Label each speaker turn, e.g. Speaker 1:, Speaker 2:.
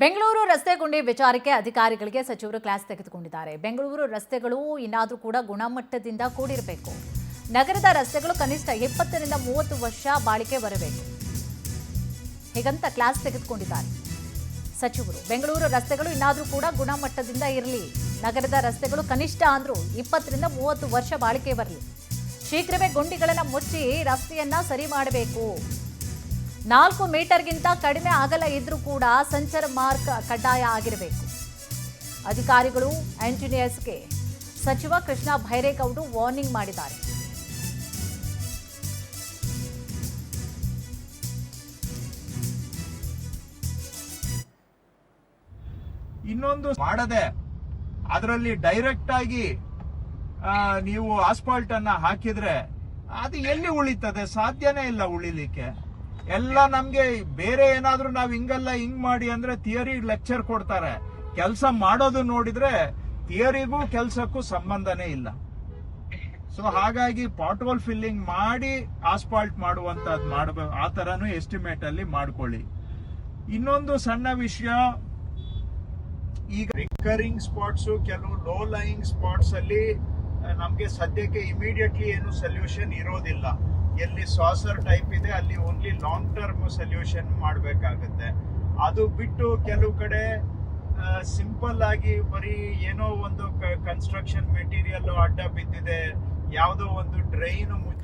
Speaker 1: ಬೆಂಗಳೂರು ರಸ್ತೆ ಗುಂಡಿ ವಿಚಾರಕ್ಕೆ ಅಧಿಕಾರಿಗಳಿಗೆ ಸಚಿವರು ಕ್ಲಾಸ್ ತೆಗೆದುಕೊಂಡಿದ್ದಾರೆ. ಬೆಂಗಳೂರು ರಸ್ತೆಗಳು ಇನ್ನಾದರೂ ಕೂಡ ಗುಣಮಟ್ಟದಿಂದ ಕೂಡಿರಬೇಕು. ನಗರದ ರಸ್ತೆಗಳು ಕನಿಷ್ಠ 20 ರಿಂದ 30 ವರ್ಷ ಬಾಳಿಕೆ ಬರಬೇಕು. ಹೀಗಂತ ಕ್ಲಾಸ್ ತೆಗೆದುಕೊಂಡಿದ್ದಾರೆ ಸಚಿವರು. ಬೆಂಗಳೂರು ರಸ್ತೆಗಳು ಇನ್ನಾದರೂ ಕೂಡ ಗುಣಮಟ್ಟದಿಂದ ಇರಲಿ. ನಗರದ ರಸ್ತೆಗಳು ಕನಿಷ್ಠ ಅಂದ್ರೂ 20 ರಿಂದ 30 ವರ್ಷ ಬಾಳಿಕೆ ಬರಲಿ. ಶೀಘ್ರವೇ ಗುಂಡಿಗಳನ್ನು ಮುಚ್ಚಿ ರಸ್ತೆಯನ್ನ ಸರಿ ಮಾಡಬೇಕು. 4 ಮೀಟರ್ಗಿಂತ ಕಡಿಮೆ ಅಗಲ ಇದ್ರೂ ಕೂಡ ಸಂಚಾರ ಮಾರ್ಗ ಕಡ್ಡಾಯ ಆಗಿರಬೇಕು. ಅಧಿಕಾರಿಗಳು ಎಂಜಿನಿಯರ್ಸ್ಗೆ ಸಚಿವ ಕೃಷ್ಣ ಭೈರೇಗೌಡ ವಾರ್ನಿಂಗ್ ಮಾಡಿದ್ದಾರೆ.
Speaker 2: ಇನ್ನೊಂದು ಮಾಡದೆ ಅದರಲ್ಲಿ ಡೈರೆಕ್ಟ್ ಆಗಿ ನೀವು ಆಸ್ಫಾಲ್ಟ್ ಅನ್ನ ಹಾಕಿದ್ರೆ ಅದು ಎಲ್ಲಿ ಉಳಿತದೆ? ಸಾಧ್ಯನೇ ಇಲ್ಲ ಉಳಿಲಿಕ್ಕೆ. ಎಲ್ಲ ನಮ್ಗೆ ಬೇರೆ ಏನಾದ್ರೂ ನಾವ್ ಹಿಂಗಲ್ಲ ಹಿಂಗ್ ಮಾಡಿ ಅಂದ್ರೆ ಥಿಯರಿ ಲೆಕ್ಚರ್ ಕೊಡ್ತಾರೆ. ಕೆಲಸ ಮಾಡೋದು ನೋಡಿದ್ರೆ ಥಿಯರಿಗೂ ಕೆಲಸಕ್ಕೂ ಸಂಬಂಧನೇ ಇಲ್ಲ. ಸೊ ಹಾಗಾಗಿ ಪಾಟ್ಹೋಲ್ ಫಿಲ್ಲಿಂಗ್ ಮಾಡಿ ಆಸ್ಫಾಲ್ಟ್ ಮಾಡುವಂತದ್ದು ಮಾಡಬೇಕು. ಆ ತರನು ಎಸ್ಟಿಮೇಟ್ ಅಲ್ಲಿ ಮಾಡ್ಕೊಳ್ಳಿ. ಇನ್ನೊಂದು ಸಣ್ಣ ವಿಷಯ, ಈಗ ರಿಕರಿಂಗ್ ಸ್ಪಾಟ್ಸ್, ಕೆಲವು ಲೋ ಲೈಯಿಂಗ್ ಸ್ಪಾಟ್ಸ್ ಅಲ್ಲಿ ನಮ್ಗೆ ಸದ್ಯಕ್ಕೆ ಇಮಿಡಿಯೇಟ್ಲಿ ಏನು ಸೊಲ್ಯೂಷನ್ ಇರೋದಿಲ್ಲ. ಎಲ್ಲಿ ಸಾಸರ್ ಟೈಪ್ ಇದೆ ಅಲ್ಲಿ ಓನ್ಲಿ ಲಾಂಗ್ ಟರ್ಮ್ ಸೊಲ್ಯೂಷನ್ ಮಾಡಬೇಕಾಗುತ್ತೆ. ಅದು ಬಿಟ್ಟು ಕೆಲವು ಕಡೆ ಸಿಂಪಲ್ ಆಗಿ ಬರೀ ಏನೋ ಒಂದು ಕನ್ಸ್ಟ್ರಕ್ಷನ್ ಮೆಟೀರಿಯಲ್ ಅಡ್ಡ ಬಿದ್ದಿದೆ, ಯಾವುದೋ ಒಂದು ಡ್ರೈನ್ ಮುಚ್ಚ